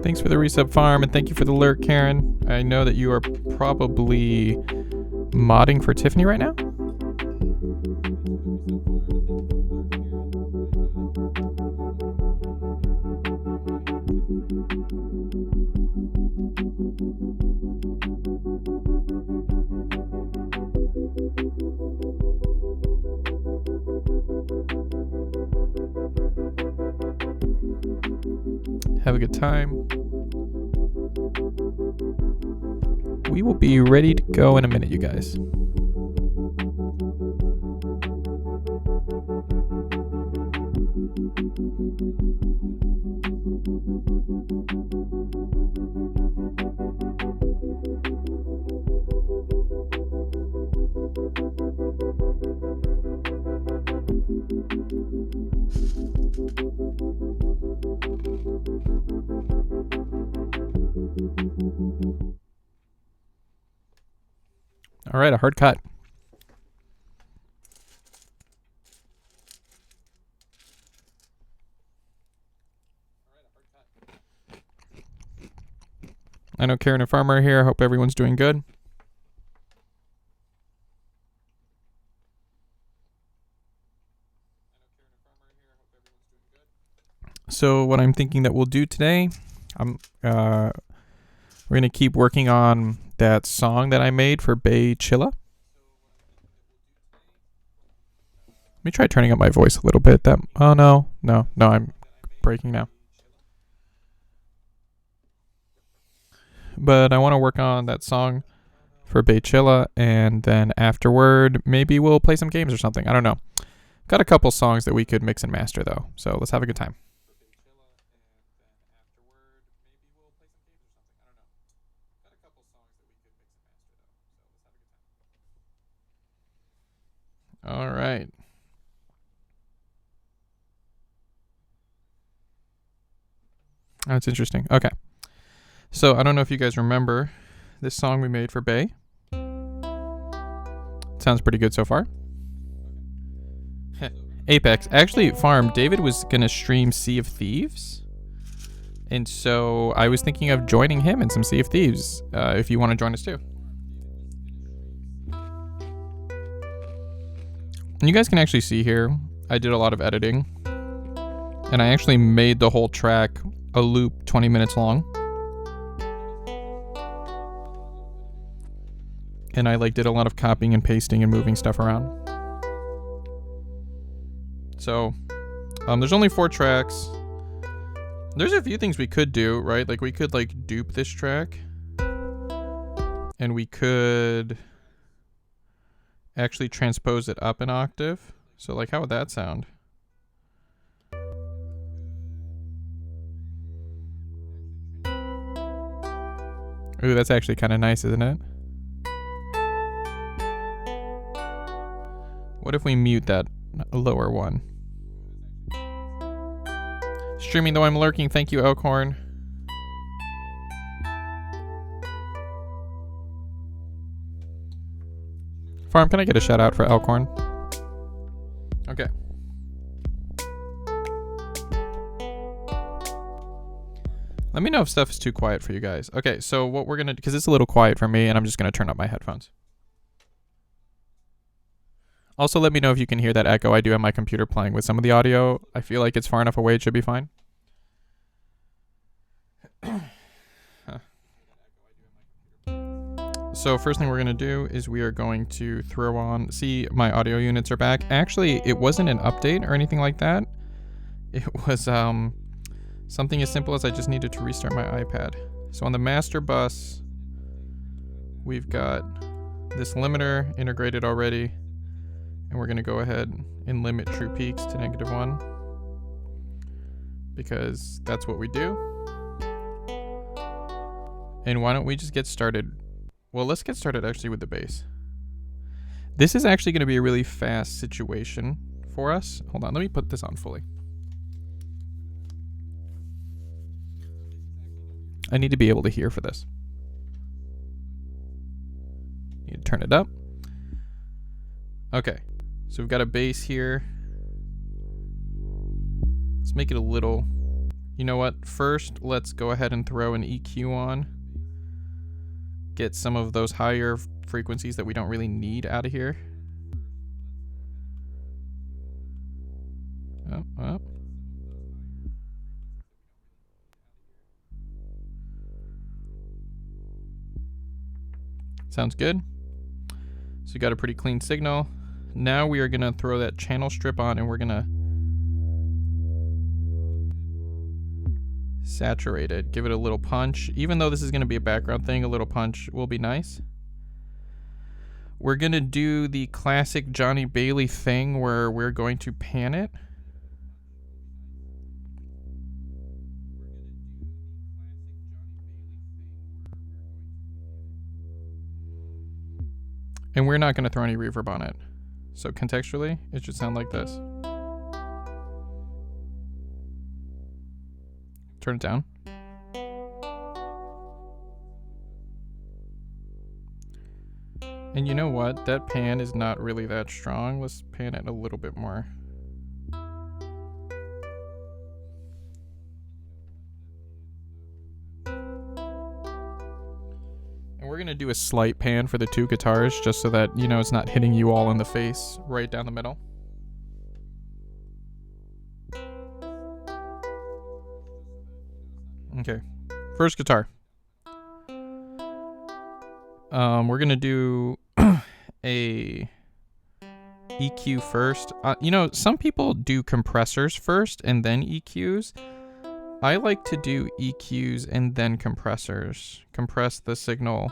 Thanks for the resub, Farm, and thank you for the lurk, Karen. I know that you are probably modding for Tiffany right now. Have a good time. We will be ready to go in a minute, you guys. All right, a hard cut. I know Karen and Farmer are here. I hope everyone's doing good. So what I'm thinking that we'll do today, we're going to keep working on that song that I made for Bay Chilla. Let me try turning up my voice a little bit. Oh no, I'm breaking now. But I want to work on that song for Bay Chilla, and then afterward, maybe we'll play some games or something. I don't know. Got a couple songs that we could mix and master though, so let's have a good time. All right. That's interesting. Okay. So I don't know if you guys remember this song we made for Bay. Sounds pretty good so far. Apex. Actually, Farm, David was going to stream Sea of Thieves. And so I was thinking of joining him in some Sea of Thieves, if you want to join us too. And you guys can actually see here, I did a lot of editing. And I actually made the whole track a loop 20 minutes long. And I did a lot of copying and pasting and moving stuff around. So, there's only 4 tracks. There's a few things we could do, right? We could dupe this track. And we could actually transpose it up an octave. So how would that sound? Ooh, that's actually kind of nice, isn't it? What if we mute that lower one? Streaming though I'm lurking. Thank you, Elkhorn. Farm, can I get a shout out for Elkhorn? Okay. Let me know if stuff is too quiet for you guys. Okay, so what we're going to do, because it's a little quiet for me, and I'm just going to turn up my headphones. Also, let me know if you can hear that echo. I do have my computer playing with some of the audio. I feel like it's far enough away. It should be fine. So first thing we're going to do is we are going to throw on... See, my audio units are back. Actually, it wasn't an update or anything like that. It was something as simple as I just needed to restart my iPad. So on the master bus, we've got this limiter integrated already. And we're going to go ahead and limit true peaks to -1. Because that's what we do. And why don't we just get started? Well, let's get started actually with the bass. This is actually going to be a really fast situation for us. Hold on, let me put this on fully. I need to be able to hear for this. Need to turn it up. Okay, so we've got a bass here. Let's make it a little... You know what? First, let's go ahead and throw an EQ on. Get some of those higher frequencies that we don't really need out of here. Oh. Sounds good. So we got a pretty clean signal. Now we are going to throw that channel strip on and we're going to saturate it. Give it a little punch. Even though this is going to be a background thing, a little punch will be nice. We're going to do the classic Johnny Bailey thing where we're going to pan it. And we're not going to throw any reverb on it. So contextually, it should sound like this. Turn it down. And you know what? That pan is not really that strong. Let's pan it a little bit more. And we're going to do a slight pan for the two guitars just so that, you know, it's not hitting you all in the face right down the middle. Okay, first guitar. We're gonna do a EQ first. You know, some people do compressors first and then EQs. I like to do EQs and then compressors. Compress the signal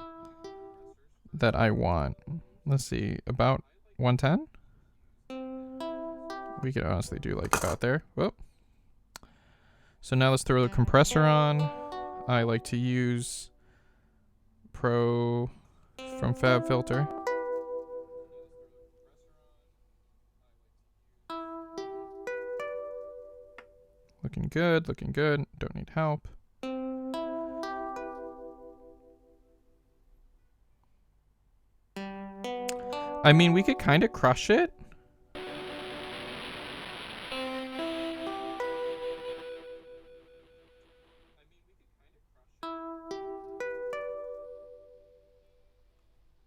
that I want. Let's see, about 110? We could honestly do like about there. Whoop. So now let's throw the compressor on. I like to use Pro from FabFilter. Looking good, looking good. Don't need help. I mean, we could kind of crush it.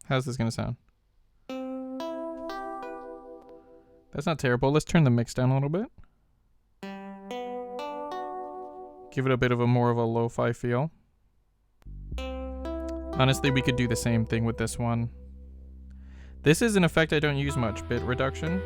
How's this gonna sound? That's not terrible. Let's turn the mix down a little bit. Give it a bit of a more of a lo-fi feel. Honestly, we could do the same thing with this one. This is an effect I don't use much, bit reduction.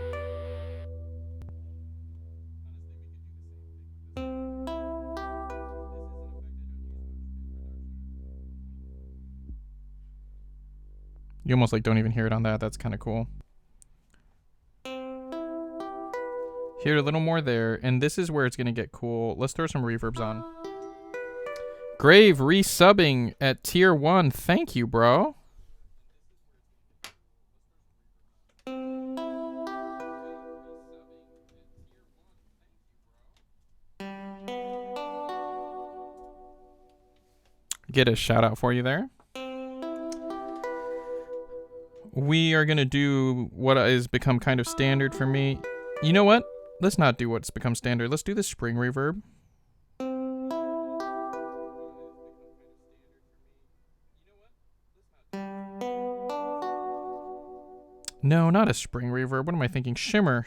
You almost like don't even hear it on that. That's kind of cool. Hear a little more there, and this is where it's going to get cool. Let's throw some reverbs on. Grave resubbing at tier 1. Thank you, bro. Get a shout out for you there. We are going to do what has become kind of standard for me. You know what? Let's not do what's become standard. Let's do the spring reverb. No, not a spring reverb. What am I thinking? Shimmer.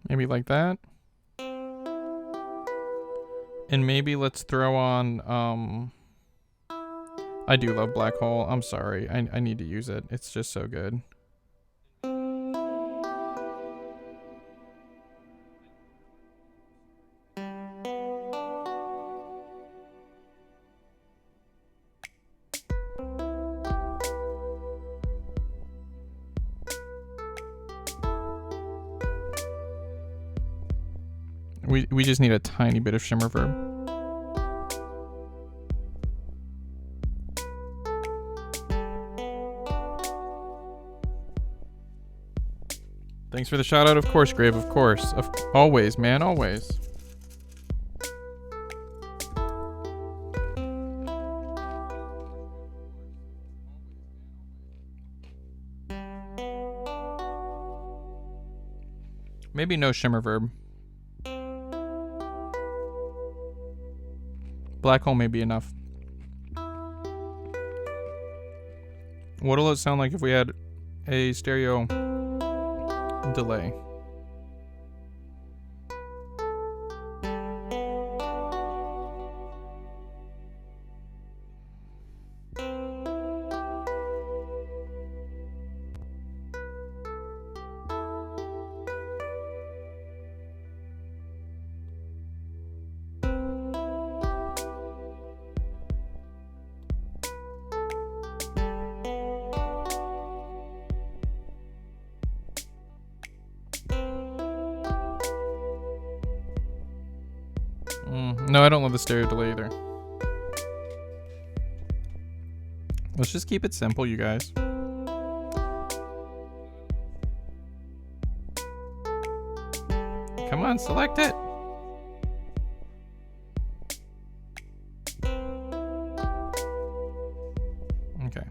Maybe like that. And maybe let's throw on, I do love Black Hole. I'm sorry. I need to use it. It's just so good. We just need a tiny bit of shimmer verb. Thanks for the shout out, of course, Grave, of course. Always, man, always. Maybe no shimmer verb. Black hole may be enough. What'll it sound like if we had a stereo delay? No, I don't love the stereo delay either. Let's just keep it simple, you guys. Come on, select it. Okay.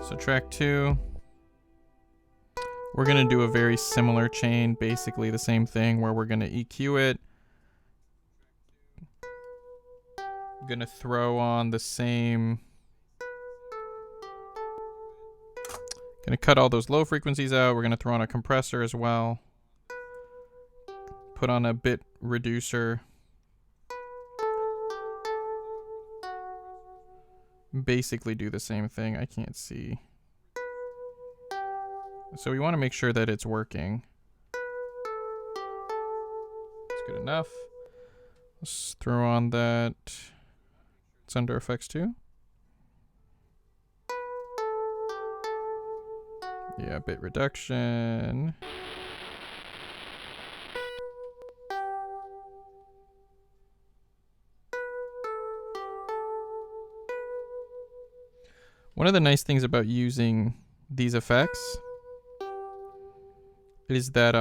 So track 2. We're going to do a very similar chain, basically the same thing, where we're going to EQ it. I'm going to throw on the same... Going to cut all those low frequencies out. We're going to throw on a compressor as well. Put on a bit reducer. Basically do the same thing. I can't see. So we want to make sure that it's working. It's good enough. Let's throw on that. It's under effects too. Yeah, bit reduction. One of the nice things about using these effects is that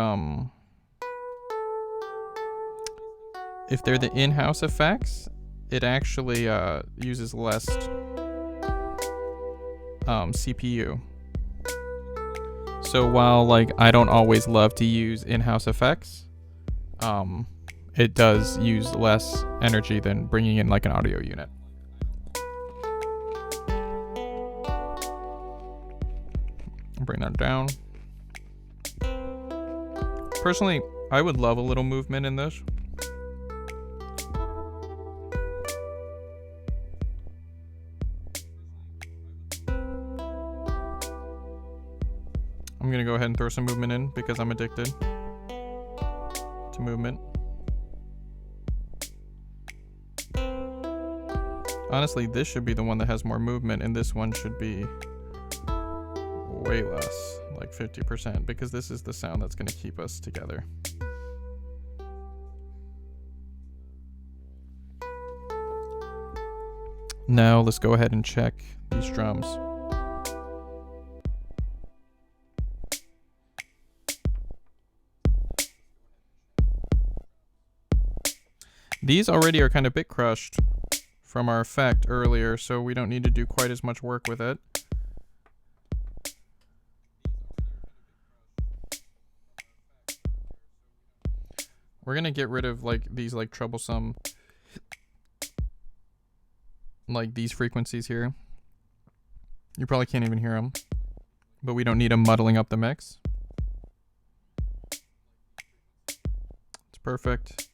if they're the in-house effects, it actually uses less CPU. So while like I don't always love to use in-house effects, it does use less energy than bringing in like an audio unit. Bring that down. Personally, I would love a little movement in this. I'm gonna go ahead and throw some movement in because I'm addicted to movement. Honestly, this should be the one that has more movement, and this one should be way less, like 50%, because this is the sound that's going to keep us together. Now let's go ahead and check these drums. These already are kind of bit crushed from our effect earlier, so we don't need to do quite as much work with it. We're gonna get rid of like these like troublesome, like these frequencies here. You probably can't even hear them, but we don't need them muddling up the mix. It's perfect.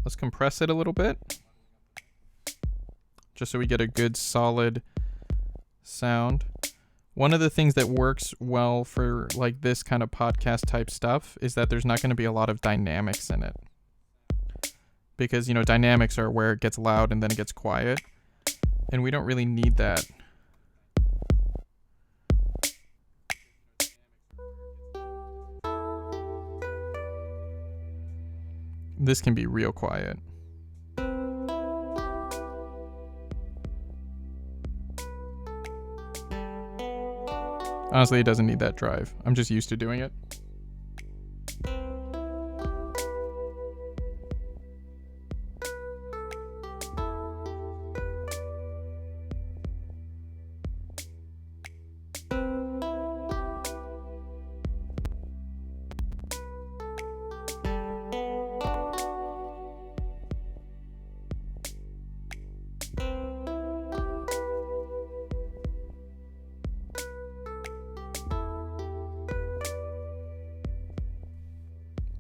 Let's compress it a little bit, just so we get a good solid sound. One of the things that works well for like this kind of podcast type stuff is that there's not going to be a lot of dynamics in it. Because, you know, dynamics are where it gets loud and then it gets quiet. And we don't really need that. This can be real quiet. Honestly, it doesn't need that drive. I'm just used to doing it.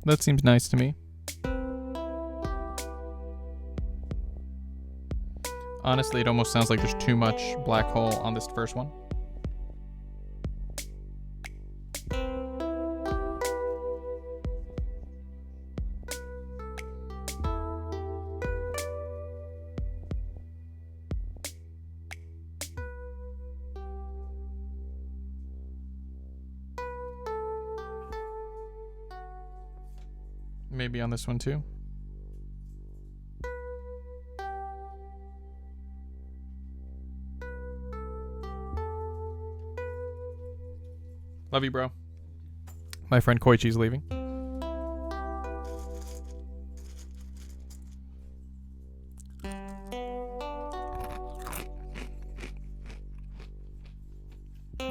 That seems nice to me. Honestly, it almost sounds like there's too much black hole on this first one. Maybe on this one too. Love you, bro. My friend Koichi's leaving.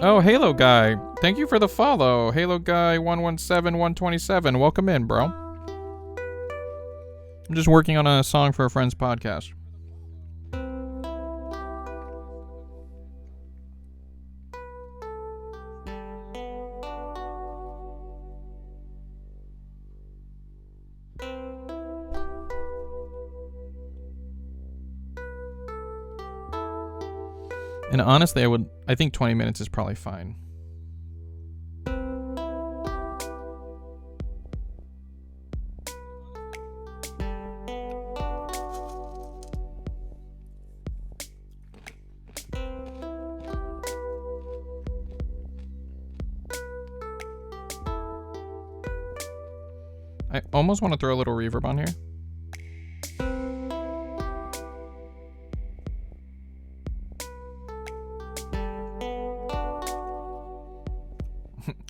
Oh, Halo Guy. Thank you for the follow. Halo Guy 117127. Welcome in, bro. I'm just working on a song for a friend's podcast. And honestly, I think 20 minutes is probably fine. I almost want to throw a little reverb on here.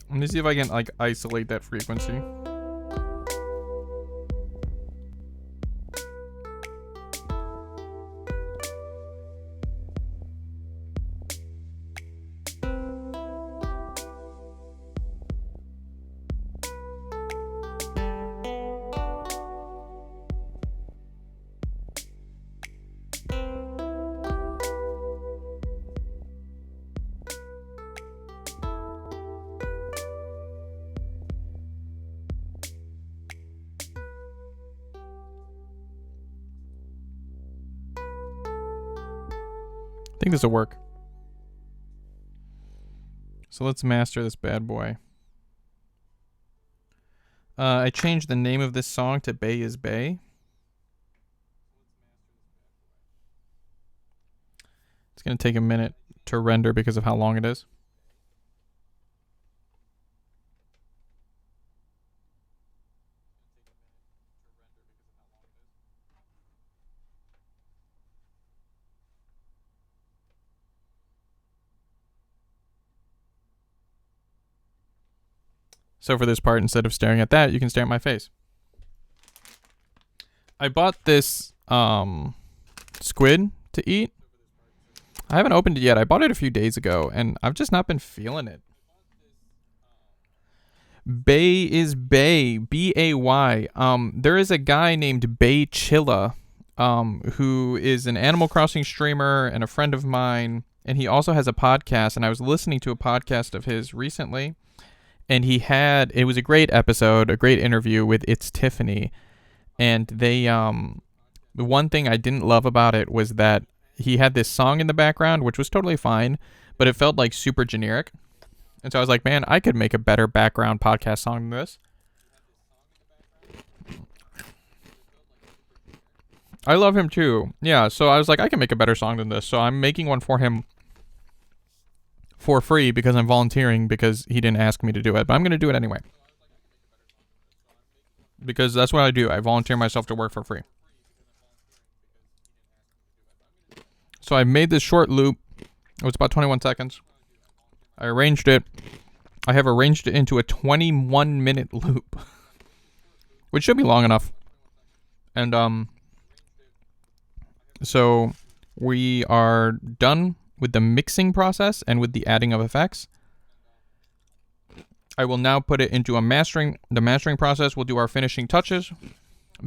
Let me see if I can like isolate that frequency. I think this will work. So let's master this bad boy. I changed the name of this song to Bay is Bay. It's going to take a minute to render because of how long it is. So for this part, instead of staring at that, you can stare at my face. I bought this squid to eat. I haven't opened it yet. I bought it a few days ago, and I've just not been feeling it. Bay is Bay, B-A-Y. There is a guy named Bay Chilla, who is an Animal Crossing streamer and a friend of mine, and he also has a podcast, and I was listening to a podcast of his recently, and it was a great episode, a great interview with It's Tiffany, and they, the one thing I didn't love about it was that he had this song in the background, which was totally fine, but it felt like super generic. And so I was like, man, I could make a better background podcast song than this. I love him too. Yeah, so I was like, I can make a better song than this. So I'm making one for him for free because I'm volunteering because he didn't ask me to do it. But I'm going to do it anyway. Because that's what I do. I volunteer myself to work for free. So I made this short loop. It was about 21 seconds. I arranged it. I have arranged it into a 21-minute loop, which should be long enough. And so we are done with the mixing process and with the adding of effects. I will now put it into the mastering process. We'll do our finishing touches.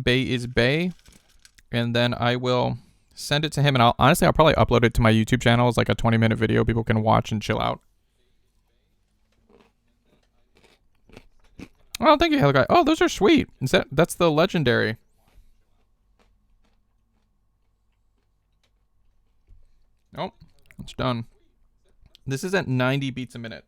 Bay is Bay. And then I will send it to him, and I'll probably upload it to my YouTube channel as like a 20-minute video people can watch and chill out. Oh, thank you, Hello Guy. Oh, those are sweet. That's the legendary. Oh, it's done. This is at 90 beats a minute.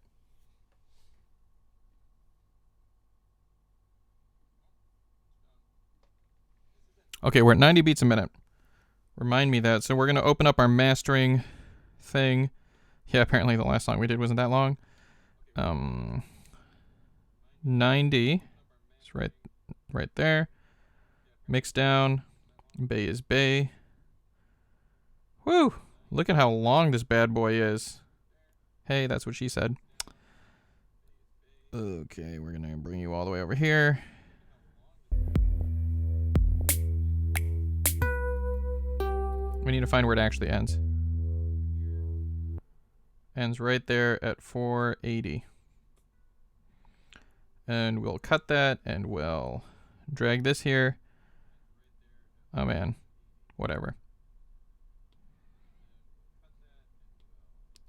Okay, we're at 90 beats a minute. Remind me that. So we're going to open up our mastering thing. Yeah, apparently the last song we did wasn't that long. 90. It's right there. Mix down. Bay is Bay. Woo! Look at how long this bad boy is. Hey, that's what she said. Okay, we're going to bring you all the way over here. We need to find where it actually ends. Ends right there at 480. And we'll cut that and we'll drag this here. Oh man, whatever.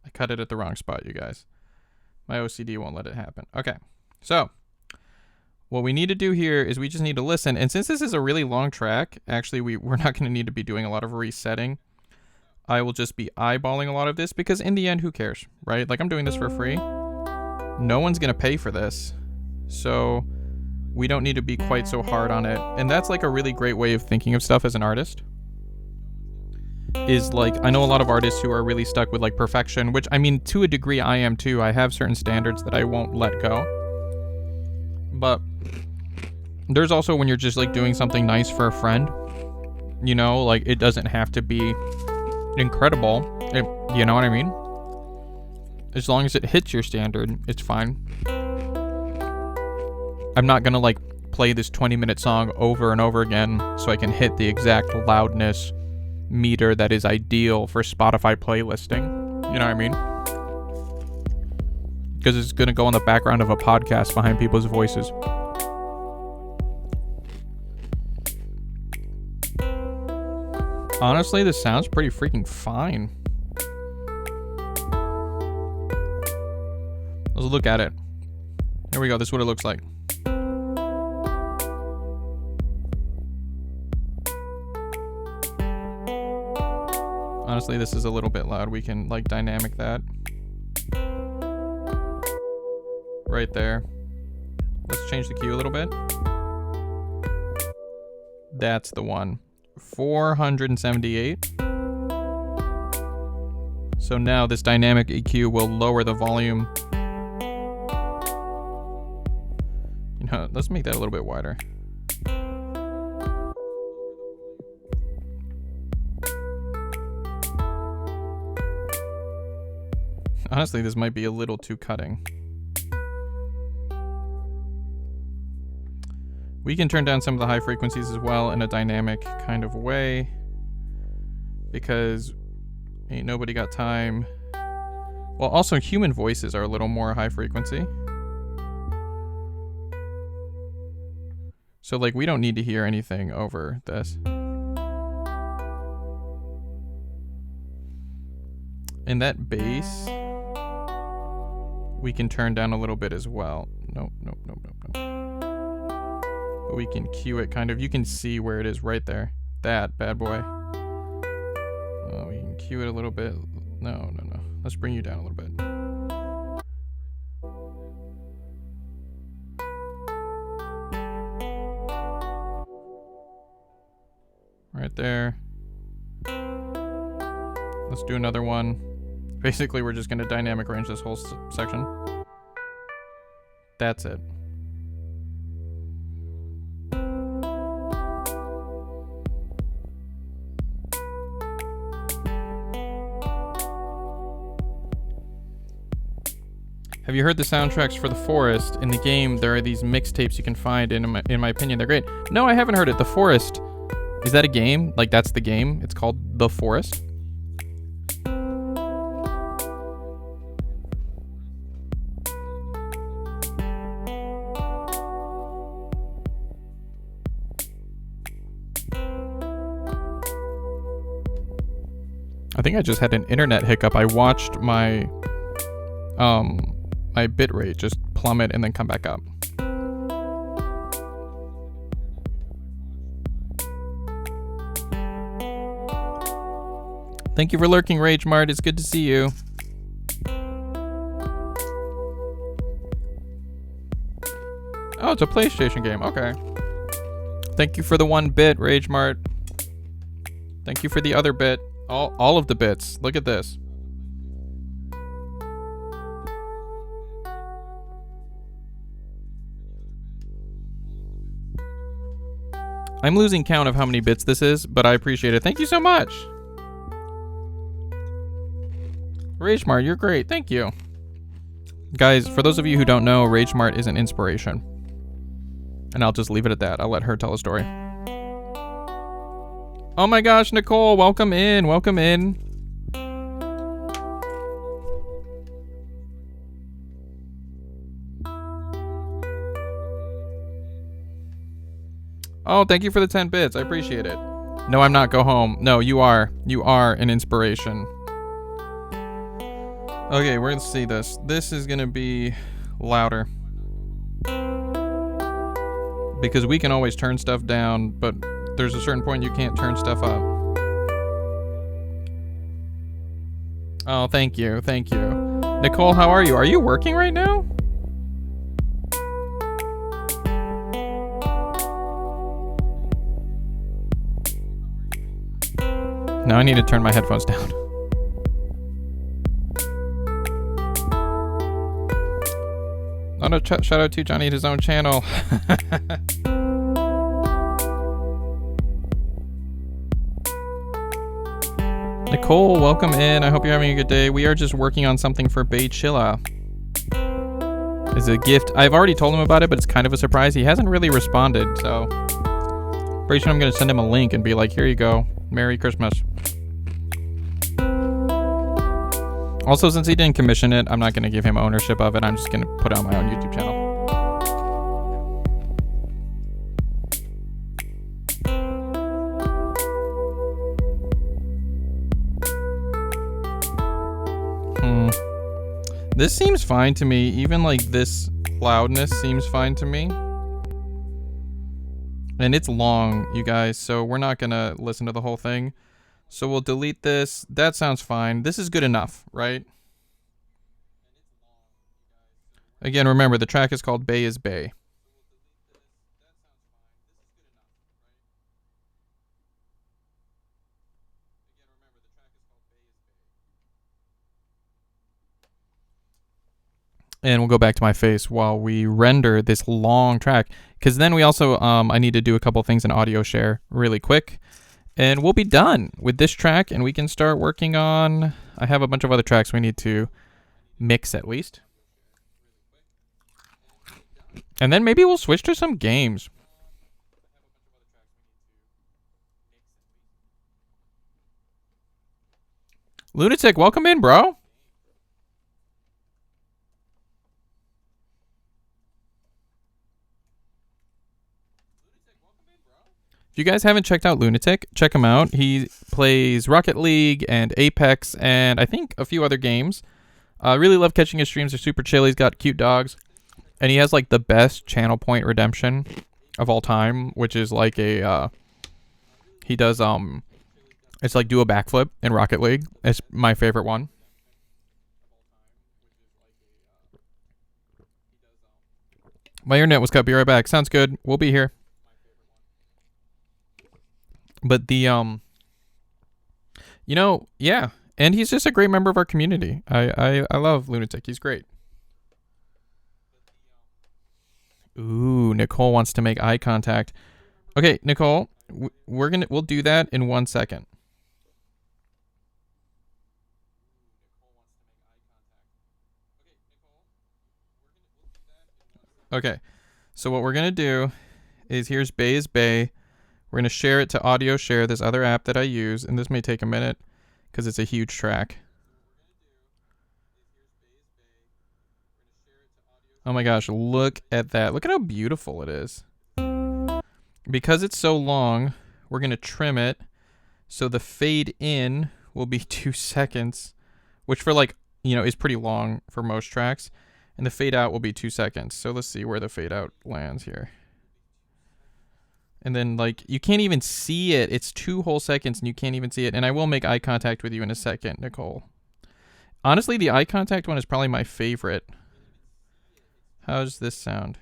I cut it at the wrong spot, you guys. My OCD won't let it happen. Okay, so what we need to do here is we just need to listen. And since this is a really long track, actually we're not going to need to be doing a lot of resetting. I will just be eyeballing a lot of this because in the end, who cares, right? Like I'm doing this for free. No one's going to pay for this. So we don't need to be quite so hard on it. And that's like a really great way of thinking of stuff as an artist. Is like, I know a lot of artists who are really stuck with like perfection, which I mean, to a degree I am too. I have certain standards that I won't let go. But there's also when you're just like doing something nice for a friend, you know, like it doesn't have to be incredible. You know what I mean? As long as it hits your standard, it's fine. I'm not gonna like play this 20-minute song over and over again so I can hit the exact loudness meter that is ideal for Spotify playlisting. You know what I mean? Because it's gonna go on the background of a podcast behind people's voices. Honestly, this sounds pretty freaking fine. Let's look at it. Here we go. This is what it looks like. Honestly, this is a little bit loud. We can like dynamic that. Right there. Let's change the key a little bit. That's the one. 478. So now this dynamic EQ will lower the volume. You know, let's make that a little bit wider. Honestly, this might be a little too cutting. We can turn down some of the high frequencies as well in a dynamic kind of way, because ain't nobody got time. Well, also human voices are a little more high frequency. So like we don't need to hear anything over this. And that bass we can turn down a little bit as well. Nope. But we can cue it kind of. You can see where it is right there. That bad boy. Oh, we can cue it a little bit. No. Let's bring you down a little bit. Right there. Let's do another one. Basically, we're just going to dynamic range this whole section. That's it. Have you heard the soundtracks for The Forest? In the game, there are these mixtapes you can find, and in my opinion, they're great. No, I haven't heard it. The Forest. Is that a game? Like, that's the game? It's called The Forest? I think I just had an internet hiccup. I watched my my bitrate just plummet and then come back up. Thank you for lurking, Rage Mart. It's good to see you. Oh, it's a PlayStation game. Okay. Thank you for the 1 bit, Rage Mart. Thank you for the other bit. All of the bits. Look at this. I'm losing count of how many bits this is, but I appreciate it. Thank you so much. RageMart, you're great. Thank you. Guys, for those of you who don't know, RageMart is an inspiration. And I'll just leave it at that. I'll let her tell a story. Oh my gosh, Nicole, welcome in. Welcome in. Oh, thank you for the 10 bits. I appreciate it. No, I'm not. Go home. No, you are. You are an inspiration. Okay, we're gonna see this. This is gonna be louder. Because we can always turn stuff down, but there's a certain point you can't turn stuff up. Oh, thank you. Thank you. Nicole, how are you? Are you working right now? Now I need to turn my headphones down. Not a shout out to Johnny at his own channel. Nicole, welcome in. I hope you're having a good day. We are just working on something for Bay Chilla. It's a gift. I've already told him about it, but it's kind of a surprise. He hasn't really responded, so pretty soon I'm going to send him a link and be like, here you go. Merry Christmas. Also, since he didn't commission it, I'm not going to give him ownership of it. I'm just going to put it on my own YouTube channel. This seems fine to me. Even like this loudness seems fine to me. And it's long, you guys, so we're not going to listen to the whole thing. So we'll delete this. That sounds fine. This is good enough, right? Again, remember, the track is called Bay is Bay. And we'll go back to my face while we render this long track. Because then we also, I need to do a couple things in audio share really quick. And we'll be done with this track, and we can start working on... I have a bunch of other tracks we need to mix at least. And then maybe we'll switch to some games. Lunatic, welcome in, bro. If you guys haven't checked out Lunatic, check him out. He plays Rocket League and Apex and I think a few other games. I really love catching his streams. They're super chill. He's got cute dogs. And he has like the best channel point redemption of all time, which is like a he does it's like do a backflip in Rocket League. It's my favorite one. My internet was cut. Be right back. Sounds good. We'll be here. But the yeah, and he's just a great member of our community. I love Lunatic. He's great. Ooh, Nicole wants to make eye contact. Okay, Nicole, we'll do that in 1 second. Okay, so what we're gonna do is here's Bay is Bay. We're gonna share it to Audio Share, this other app that I use, and this may take a minute because it's a huge track. Oh my gosh, look at that. Look at how beautiful it is. Because it's so long, we're going to trim it so the fade in will be 2 seconds, which for like, is pretty long for most tracks. And the fade out will be 2 seconds. So let's see where the fade out lands here. And then like, you can't even see it. It's 2 whole seconds and you can't even see it. And I will make eye contact with you in a second, Nicole. Honestly, the eye contact one is probably my favorite. How does this sound?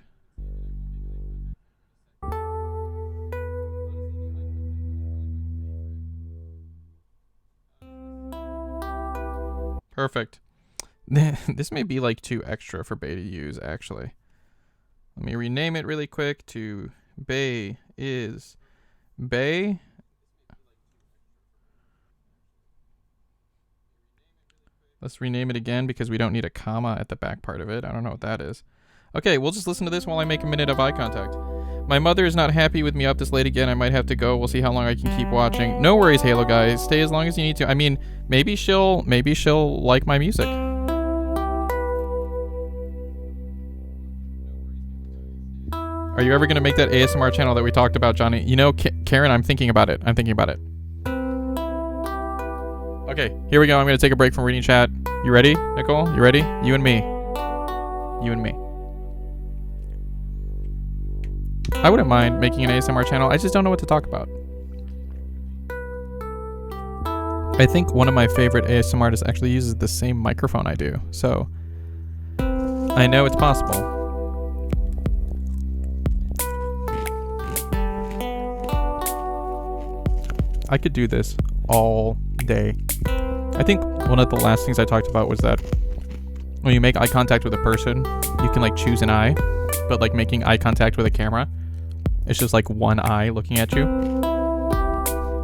Perfect. This may be like too extra for Bay to use, actually. Let me rename it really quick to Bay is Bay. Let's rename it again because we don't need a comma at the back part of it. I don't know what that is. Okay, we'll just listen to this while I make a minute of eye contact. My mother is not happy with me up this late again. I might have to go. We'll see how long I can keep watching. No worries, Halo guys. Stay as long as you need to. I mean, maybe she'll like my music. Are you ever going to make that ASMR channel that we talked about, Johnny? Karen, I'm thinking about it. Okay, here we go. I'm going to take a break from reading chat. You ready, Nicole? You ready? You and me. I wouldn't mind making an ASMR channel. I just don't know what to talk about. I think one of my favorite ASMR artists actually uses the same microphone I do. So I know it's possible. I could do this all day. I think one of the last things I talked about was that when you make eye contact with a person, you can like choose an eye, but like making eye contact with a camera, it's just like one eye looking at you.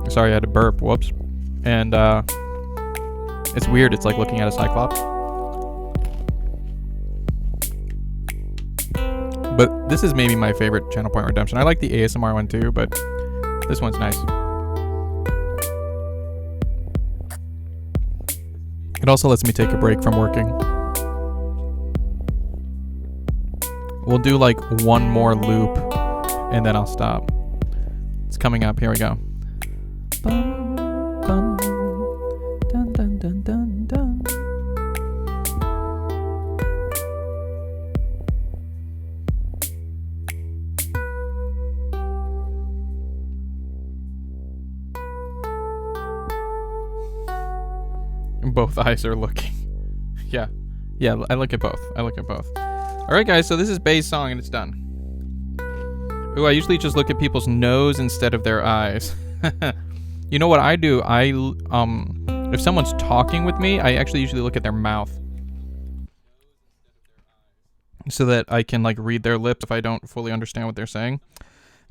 Sorry, I had to burp. Whoops. And it's weird. It's like looking at a cyclops. But this is maybe my favorite channel point redemption. I like the ASMR one too, but this one's nice. It also lets me take a break from working. We'll do like one more loop and then I'll stop. It's coming up. Here we go. Bum, bum, dun, dun, dun, dun, dun. Both eyes are looking. Yeah, I look at both. All right, guys, so this is Bay's song and it's done. Ooh, I usually just look at people's nose instead of their eyes. You know what I do? If someone's talking with me, I actually usually look at their mouth so that I can like read their lips if I don't fully understand what they're saying.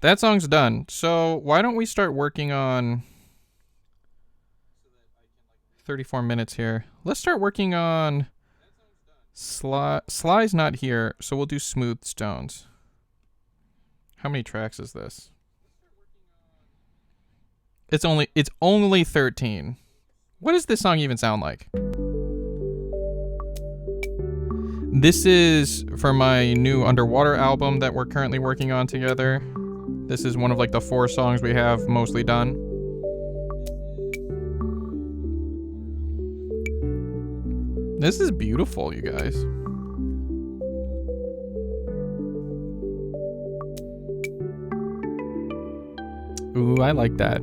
That song's done. So why don't we start working on 34 minutes here. Let's start working on Sly's not here, so we'll do Smooth Stones. How many tracks is this? It's only 13. What does this song even sound like? This is for my new Underwater album that we're currently working on together. This is one of like the 4 songs we have mostly done. This is beautiful, you guys. Ooh, I like that.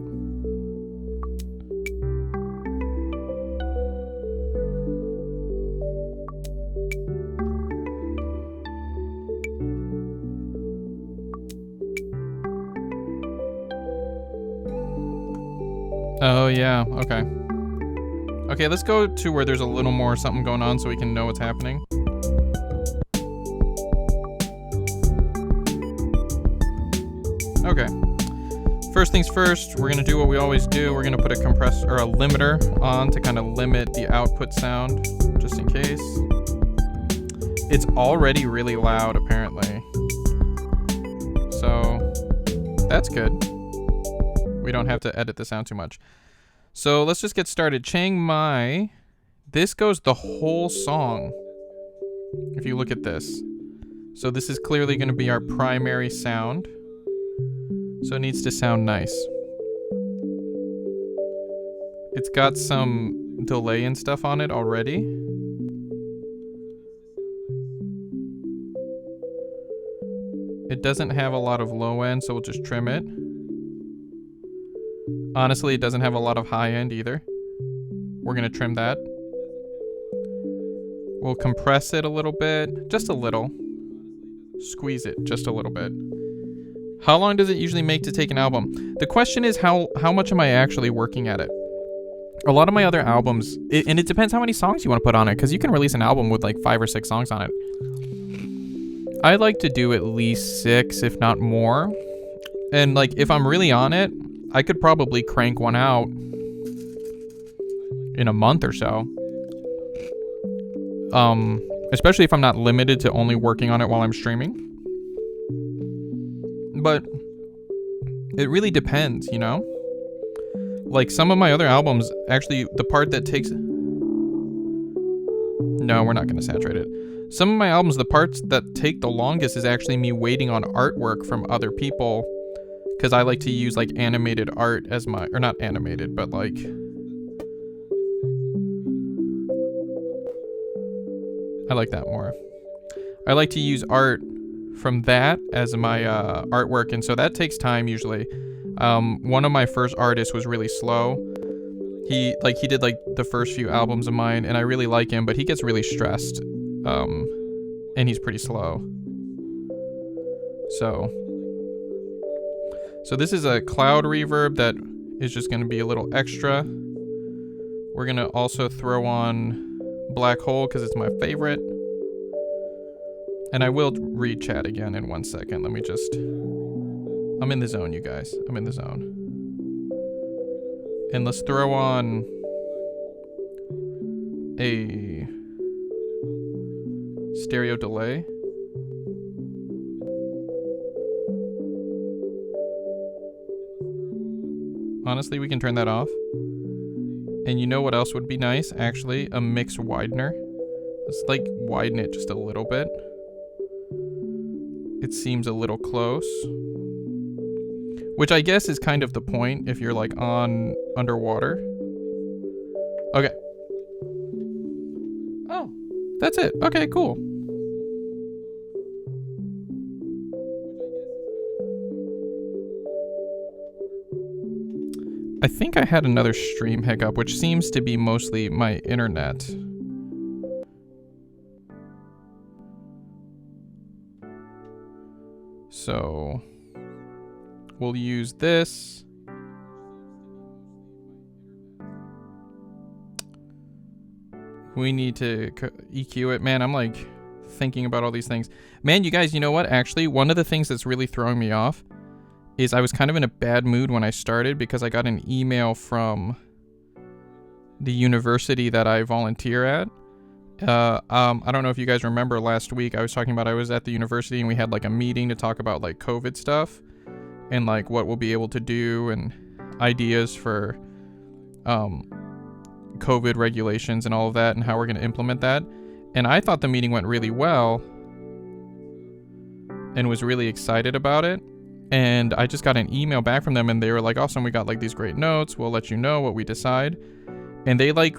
Oh, yeah. Okay. Okay, let's go to where there's a little more something going on so we can know what's happening. Okay. First things first, we're going to do what we always do. We're going to put a compressor or a limiter on to kind of limit the output sound, just in case. It's already really loud, apparently. So, that's good. We don't have to edit the sound too much. So let's just get started. Chiang Mai. This goes the whole song. If you look at this. So this is clearly going to be our primary sound. So it needs to sound nice. It's got some delay and stuff on it already. It doesn't have a lot of low end, so we'll just trim it. Honestly, it doesn't have a lot of high end either. We're going to trim that. We'll compress it a little bit. Just a little. Squeeze it just a little bit. How long does it usually make to take an album? The question is how much am I actually working at it? A lot of my other albums, and it depends how many songs you want to put on it, because you can release an album with like 5 or 6 songs on it. I like to do at least 6, if not more. And like if I'm really on it, I could probably crank one out in a month or so. Especially if I'm not limited to only working on it while I'm streaming. But it really depends, you know? Like some of my other albums, actually the part that takes... No, we're not going to saturate it. Some of my albums, the parts that take the longest is actually me waiting on artwork from other people. Because I like to use like animated art as my... Or not animated, but like... I like that more. I like to use art from that as my artwork, and so that takes time usually. One of my first artists was really slow. He did like the first few albums of mine, and I really like him, but he gets really stressed. And he's pretty slow. So this is a cloud reverb that is just going to be a little extra. We're going to also throw on Black Hole because it's my favorite. And I will read chat again in 1 second. Let me just... I'm in the zone, you guys. I'm in the zone. And let's throw on a stereo delay. Honestly, we can turn that off. And you know what else would be nice? Actually, a mix widener. Let's like widen it just a little bit. It seems a little close. Which I guess is kind of the point if you're like on underwater. Okay. Oh, that's it. Okay, cool. I think I had another stream hiccup, which seems to be mostly my internet. So we'll use this. We need to EQ it. Man, I'm like thinking about all these things. Man, you guys, you know what? Actually, one of the things that's really throwing me off is I was kind of in a bad mood when I started because I got an email from the university that I volunteer at. I don't know if you guys remember last week I was talking about I was at the university and we had like a meeting to talk about like COVID stuff and like what we'll be able to do and ideas for COVID regulations and all of that and how we're going to implement that. And I thought the meeting went really well and was really excited about it. And I just got an email back from them and they were like, awesome, we got like these great notes. We'll let you know what we decide. And they like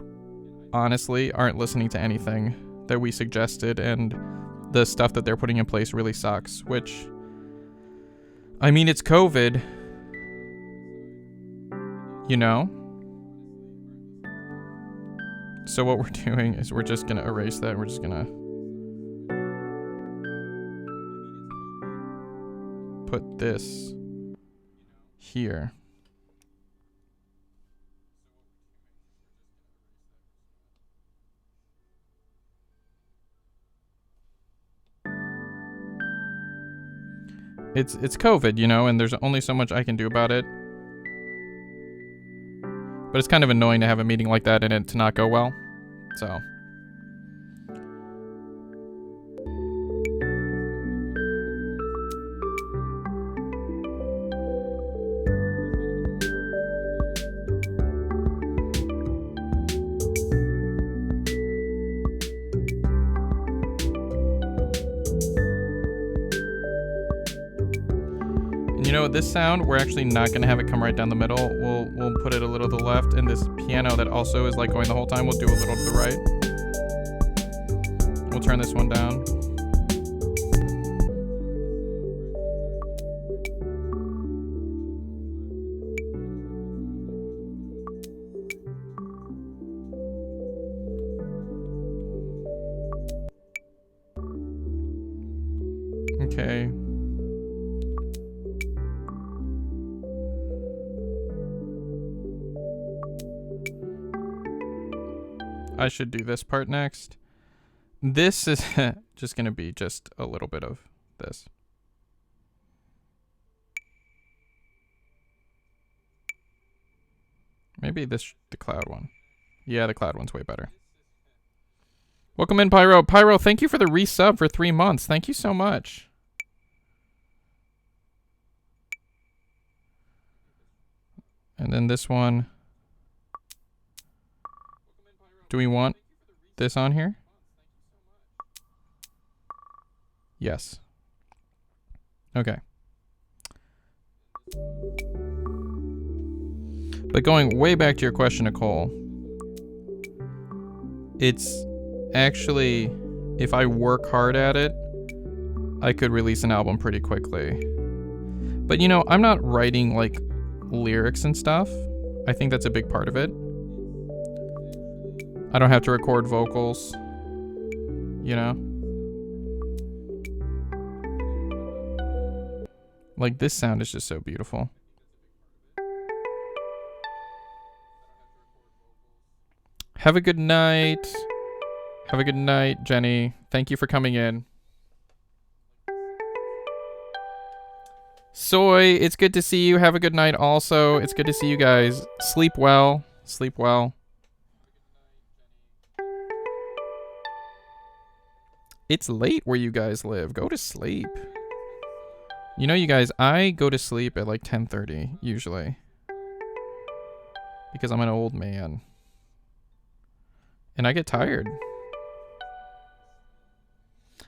honestly aren't listening to anything that we suggested, and the stuff that they're putting in place really sucks, which, I mean, it's COVID, you know? So what we're doing is we're just going to erase that. We're just going to put this here. It's COVID, you know, and there's only so much I can do about it. But it's kind of annoying to have a meeting like that and it to not go well. So. You know, this sound, we're actually not going to have it come right down the middle. We'll put it a little to the left, and this piano that also is like going the whole time, we'll do a little to the right. We'll turn this one down. Okay. I should do this part next. This is just going to be just a little bit of this. Maybe this, the cloud one. Yeah, the cloud one's way better. Welcome in, Pyro. Pyro, thank you for the resub for 3 months. Thank you so much. And then this one. Do we want this on here? Yes. Okay. But going way back to your question, Nicole, it's actually, if I work hard at it, I could release an album pretty quickly. But you know, I'm not writing like lyrics and stuff. I think that's a big part of it. I don't have to record vocals, you know? Like, this sound is just so beautiful. Have a good night. Have a good night, Jenny. Thank you for coming in. Soy, it's good to see you. Have a good night also. It's good to see you guys. Sleep well. Sleep well. It's late where you guys live. Go to sleep. You know, you guys, I go to sleep at like 10:30 usually. Because I'm an old man. And I get tired.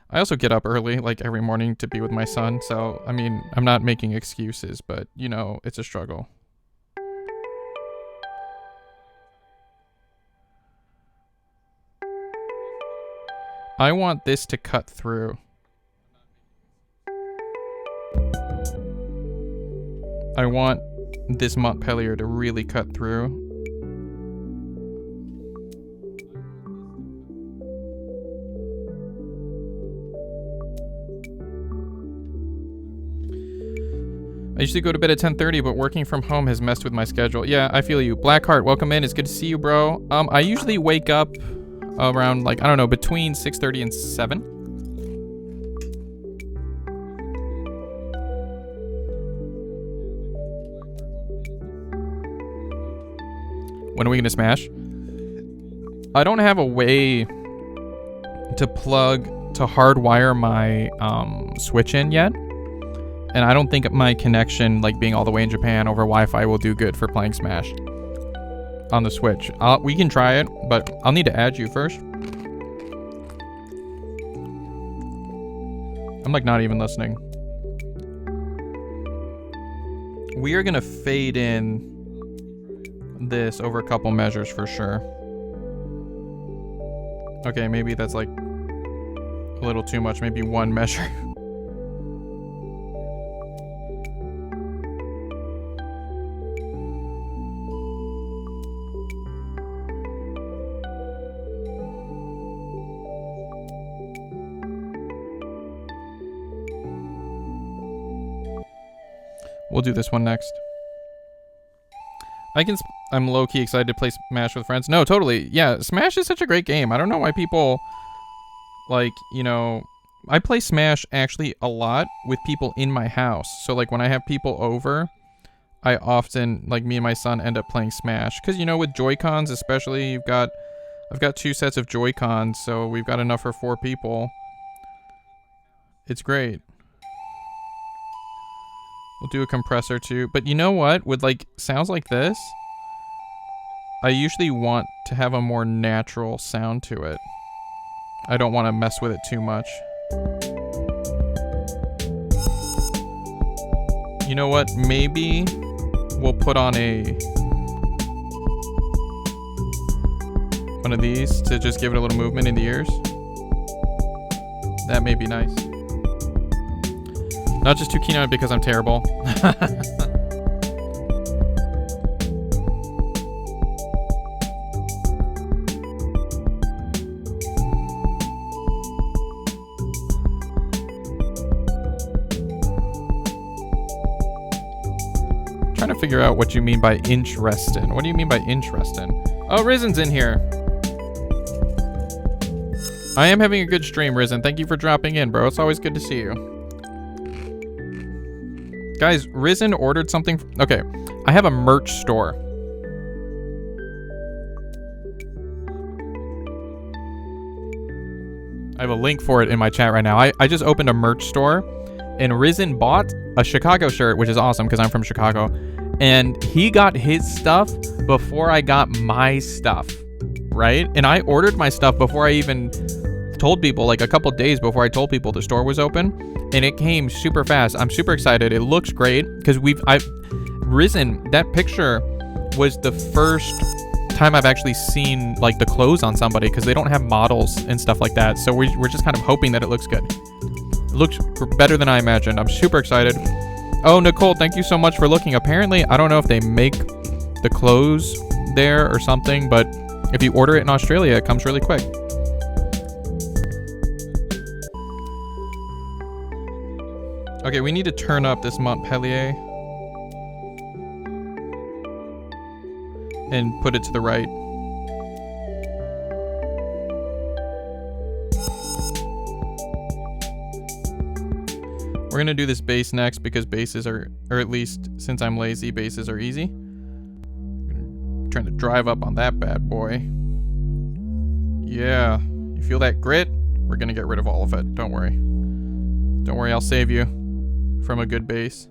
I also get up early, like every morning, to be with my son. So, I mean, I'm not making excuses, but, you know, it's a struggle. I want this to cut through. I want this Montpellier to really cut through. I usually go to bed at 10:30, but working from home has messed with my schedule. Yeah, I feel you. Blackheart, welcome in. It's good to see you, bro. I usually wake up around, like, I don't know, between 6:30 and 7. When are we gonna smash? I don't have a way to hardwire my Switch in yet. And I don't think my connection, like being all the way in Japan over Wi-Fi, will do good for playing Smash. on the Switch. We can try it, but I'll need to add you first. I'm like not even listening. We are gonna fade in this over a couple measures for sure. Okay, maybe that's like a little too much. Maybe one measure. We'll do this one next. I'm low-key excited to play Smash with friends. No, totally. Yeah, Smash is such a great game. I don't know why people, like, you know... I play Smash actually a lot with people in my house. So, like, when I have people over, I often, like, me and my son end up playing Smash. Because, you know, with Joy-Cons especially, I've got 2 sets of Joy-Cons, so we've got enough for 4 people. It's great. We'll do a compressor too. But you know what? With like sounds like this, I usually want to have a more natural sound to it. I don't want to mess with it too much. You know what? Maybe we'll put on one of these to just give it a little movement in the ears. That may be nice. Not just too keen on it because I'm terrible. Trying to figure out what you mean by interesting. What do you mean by interesting? Oh, Rizen's in here. I am having a good stream, Rizen. Thank you for dropping in, bro. It's always good to see you. Guys, Rizen ordered something. Okay, I have a merch store. I have a link for it in my chat right now. I just opened a merch store, and Rizen bought a Chicago shirt, which is awesome because I'm from Chicago. And he got his stuff before I got my stuff, right? And I ordered my stuff before I even told people, like a couple days before I told people the store was open. And it came super fast. I'm super excited. It looks great because Rizen, that picture was the first time I've actually seen like the clothes on somebody because they don't have models and stuff like that. So we're just kind of hoping that it looks good. It looks better than I imagined. I'm super excited. Oh, Nicole, thank you so much for looking. Apparently, I don't know if they make the clothes there or something, but if you order it in Australia, it comes really quick. Okay, we need to turn up this Montpellier and put it to the right. We're gonna do this bass next because basses are, or at least since I'm lazy, basses are easy. I'm trying to drive up on that bad boy. Yeah, you feel that grit? We're gonna get rid of all of it. Don't worry. Don't worry, I'll save you from a good bass.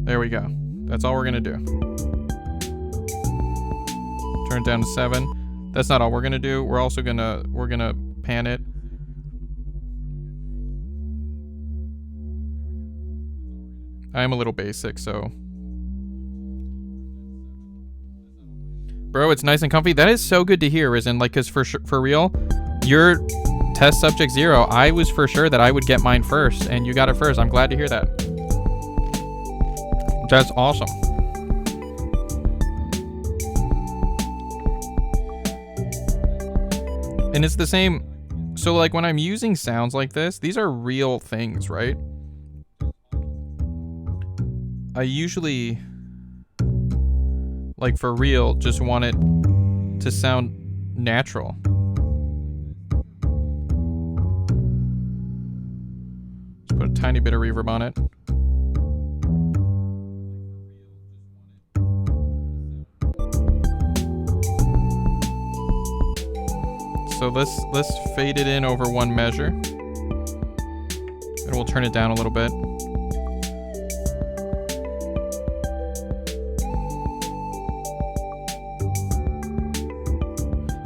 There we go. That's all we're gonna do. Turn it down to 7. That's not all we're gonna do. We're also gonna pan it. I am a little basic, so. Bro, it's nice and comfy. That is so good to hear, Rizen. Like, cause for real, you're test subject 0. I was for sure that I would get mine first, and you got it first. I'm glad to hear that. That's awesome. And it's the same. So like when I'm using sounds like this, these are real things, right? I usually, like for real, just want it to sound natural. Just put a tiny bit of reverb on it. So let's fade it in over one measure. And we'll turn it down a little bit.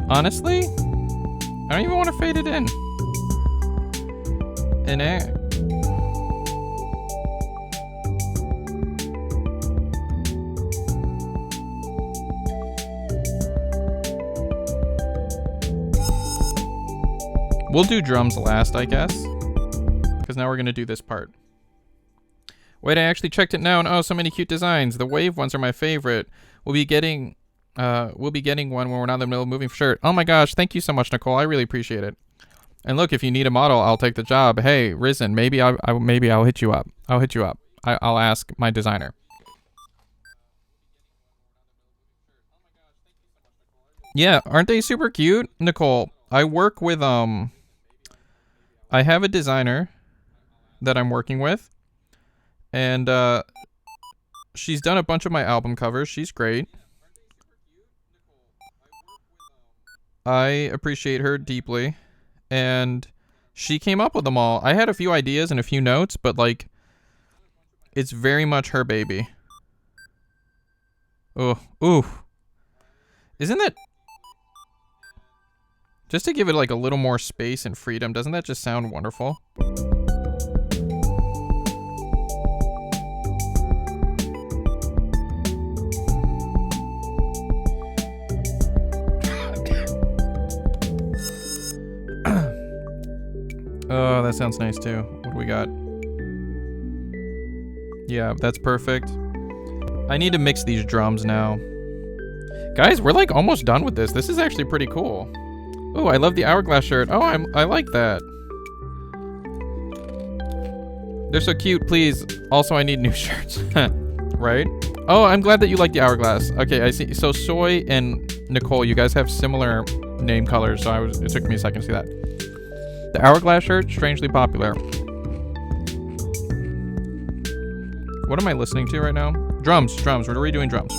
Honestly, I don't even want to fade it in. We'll do drums last, I guess. Because now we're going to do this part. Wait, I actually checked it now, and oh, so many cute designs. The wave ones are my favorite. We'll be getting one when we're not in the middle of moving for sure. Oh my gosh, thank you so much, Nicole. I really appreciate it. And look, if you need a model, I'll take the job. Hey, Risen, maybe I'll hit you up. I'll hit you up. I'll ask my designer. Yeah, aren't they super cute, Nicole? I work with I have a designer that I'm working with, and she's done a bunch of my album covers. She's great. I appreciate her deeply. And she came up with them all. I had a few ideas and a few notes, but like, it's very much her baby. Oh, ooh. Isn't that... Just to give it like a little more space and freedom, doesn't that just sound wonderful? Oh, that sounds nice too. What do we got? Yeah, that's perfect. I need to mix these drums now. Guys, we're like almost done with this. This is actually pretty cool. Oh, I love the hourglass shirt. Oh, I like that. They're so cute. Please. Also, I need new shirts. Right? Oh, I'm glad that you like the hourglass. Okay, I see. So Soy and Nicole, you guys have similar name colors, so it took me a second to see that. The hourglass shirt, strangely popular. What am I listening to right now? Drums. We're redoing drums.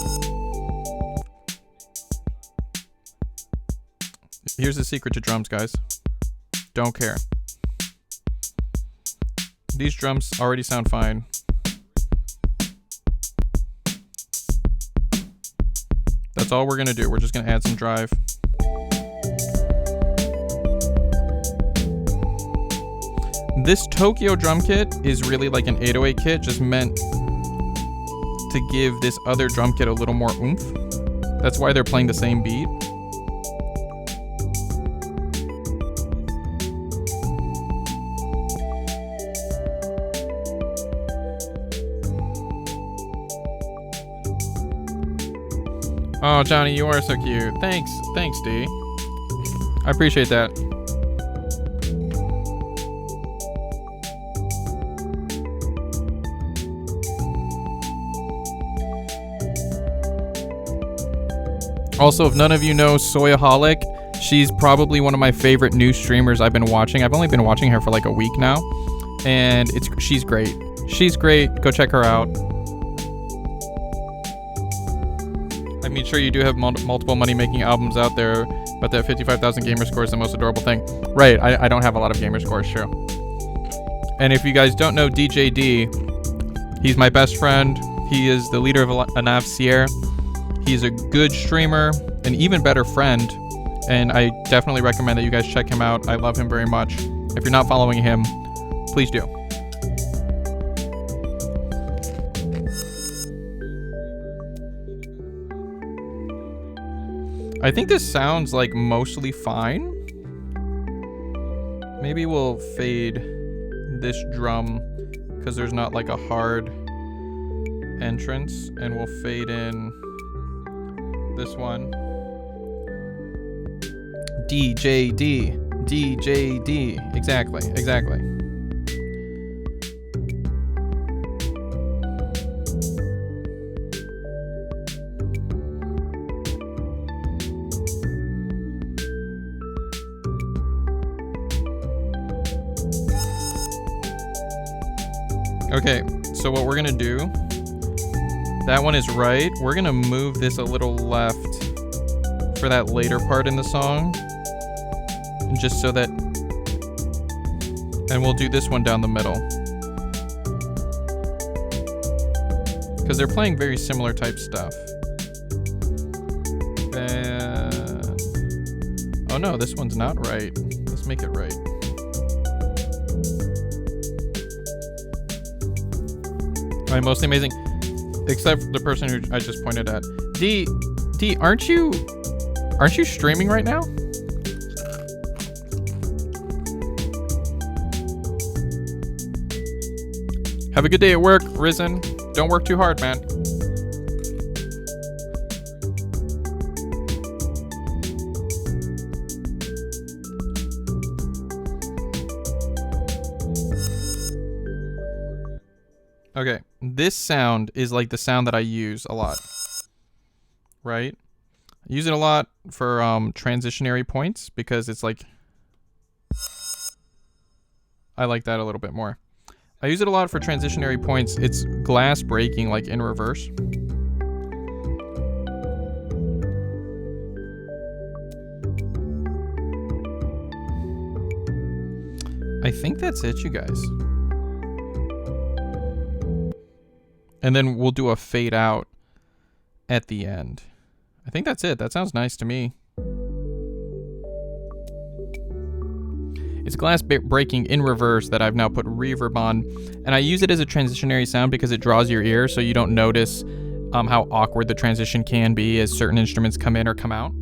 Here's the secret to drums, guys. Don't care. These drums already sound fine. That's all we're gonna do. We're just gonna add some drive. This Tokyo drum kit is really like an 808 kit, just meant to give this other drum kit a little more oomph. That's why they're playing the same beat. Oh, Johnny, you are so cute. Thanks, D. I appreciate that. Also, if none of you know Soyaholic, she's probably one of my favorite new streamers I've been watching. I've only been watching her for like a week now, and she's great. She's great. Go check her out. I mean, sure, you do have multiple money-making albums out there, but that 55,000 gamer score is the most adorable thing. Right, I don't have a lot of gamer scores, true. And if you guys don't know DJ D, he's my best friend. He is the leader of Anav Sierra. He's a good streamer, an even better friend, and I definitely recommend that you guys check him out. I love him very much. If you're not following him, please do. I think this sounds like mostly fine. Maybe we'll fade this drum because there's not like a hard entrance, and we'll fade in this one. DJD. Exactly. Okay, so what we're gonna do, that one is right. We're gonna move this a little left for that later part in the song. Just so that, and we'll do this one down the middle. Because they're playing very similar type stuff. And no, this one's not right. Let's make it right. All right, mostly amazing, except for the person who I just pointed at. D, aren't you streaming right now? Have a good day at work, Risen. Don't work too hard, man. Okay, this sound is like the sound that I use a lot, right? I use it a lot for transitionary points because it's like, I like that a little bit more. I use it a lot for transitionary points. It's glass breaking like in reverse. I think that's it, you guys. And then we'll do a fade out at the end. I think that's it. That sounds nice to me. It's glass breaking in reverse that I've now put reverb on. And I use it as a transitionary sound because it draws your ear so you don't notice how awkward the transition can be as certain instruments come in or come out.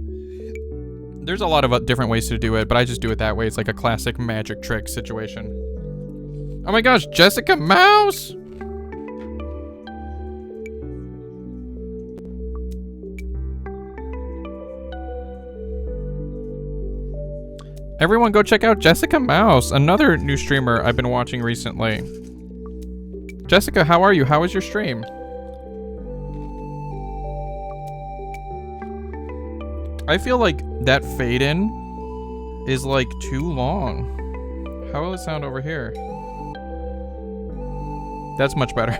There's a lot of different ways to do it, but I just do it that way. It's like a classic magic trick situation. Oh my gosh, Jessica Mouse! Everyone go check out Jessica Mouse, another new streamer I've been watching recently. Jessica, how are you? How was your stream? I feel like that fade in is like too long. How will it sound over here? That's much better.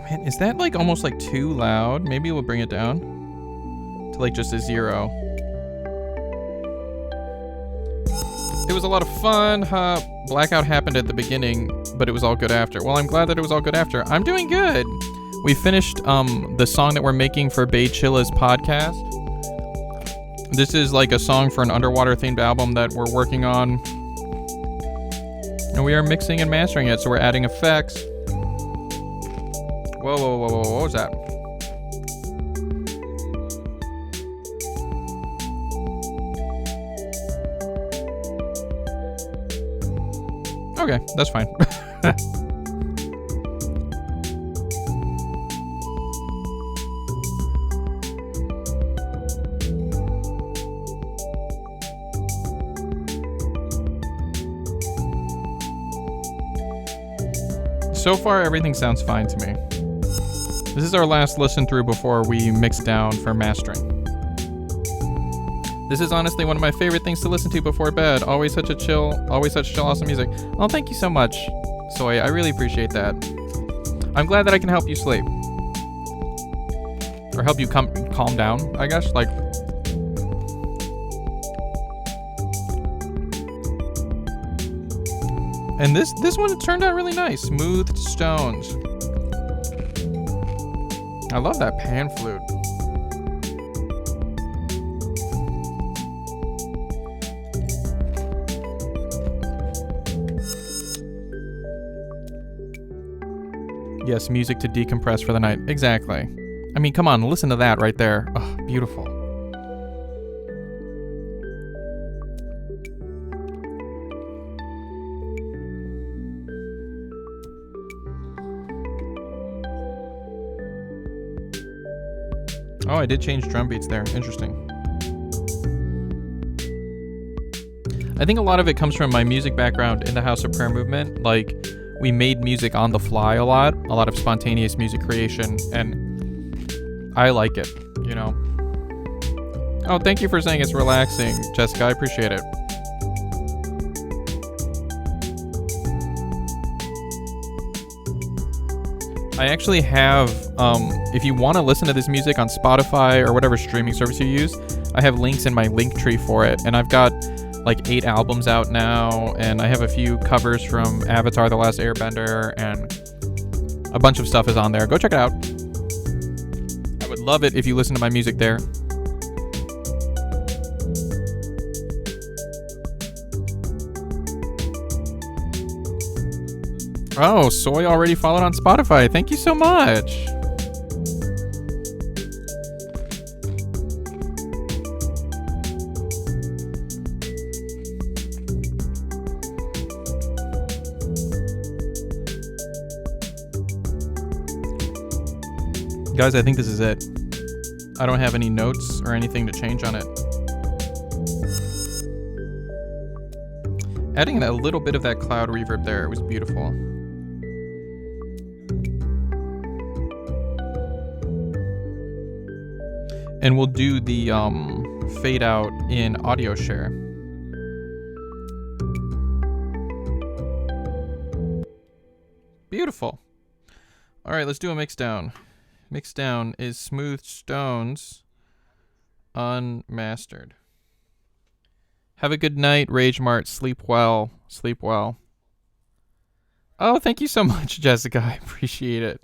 Man, is that like almost like too loud? Maybe we'll bring it down to like just a 0. It was a lot of fun. Blackout happened at the beginning, but it was all good after. Well, I'm glad that it was all good after. I'm doing good. We finished the song that we're making for Bay Chilla's podcast. This is like a song for an underwater themed album that we're working on. And we are mixing and mastering it, so we're adding effects. Whoa, whoa, whoa, whoa, what was that? Okay, that's fine. So far, everything sounds fine to me. This is our last listen through before we mix down for mastering. This is honestly one of my favorite things to listen to before bed. Always such chill, awesome music. Oh, thank you so much, Soy. I really appreciate that. I'm glad that I can help you sleep. Or help you calm down, I guess. Like, and this one turned out really nice. Smooth stones. I love that pan flute. Yes, music to decompress for the night. Exactly. I mean, come on, listen to that right there. Oh, beautiful. Oh, I did change drum beats there. Interesting. I think a lot of it comes from my music background in the House of Prayer movement. Like, we made music on the fly a lot of spontaneous music creation, and I like it, you know. Oh, thank you for saying it's relaxing, Jessica. I appreciate it. I actually have, if you want to listen to this music on Spotify or whatever streaming service you use, I have links in my link tree for it, and I've got like 8 albums out now, and I have a few covers from Avatar: The Last Airbender, and a bunch of stuff is on there. Go check it out. I would love it if you listen to my music there. Oh, Soy already followed on Spotify. Thank you so much. Guys, I think this is it. I don't have any notes or anything to change on it. Adding a little bit of that cloud reverb there, it was beautiful. And we'll do the fade out in audio share. Beautiful. All right, let's do a mix down. Mix down is Smooth Stones unmastered. Have a good night, Rage Mart. Sleep well. Sleep well. Oh, thank you so much, Jessica. I appreciate it.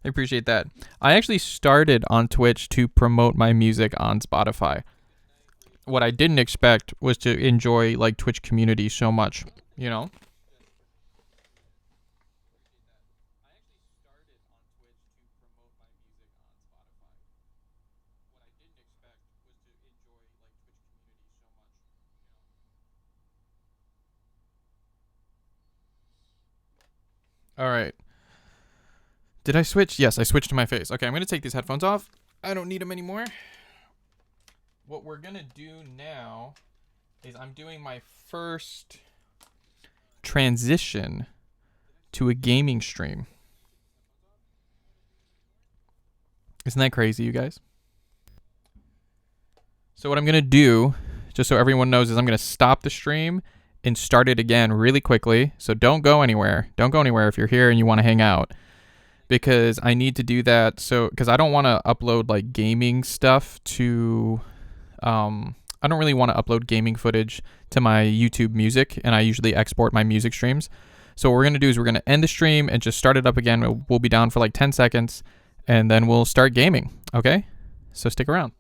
I appreciate that. I actually started on Twitch to promote my music on Spotify. What I didn't expect was to enjoy like Twitch community so much, you know? All right. Did I switch? Yes, I switched to my face. Okay, I'm going to take these headphones off. I don't need them anymore. What we're going to do now is I'm doing my first transition to a gaming stream. Isn't that crazy, you guys? So what I'm going to do, just so everyone knows, is I'm going to stop the stream and start it again really quickly. So don't go anywhere. Don't go anywhere if you're here and you want to hang out, because I need to do that. So, because I don't want to upload like gaming stuff to, I don't really want to upload gaming footage to my YouTube music, and I usually export my music streams. So what we're going to do is we're going to end the stream and just start it up again. We'll be down for like 10 seconds and then we'll start gaming. Okay? So stick around.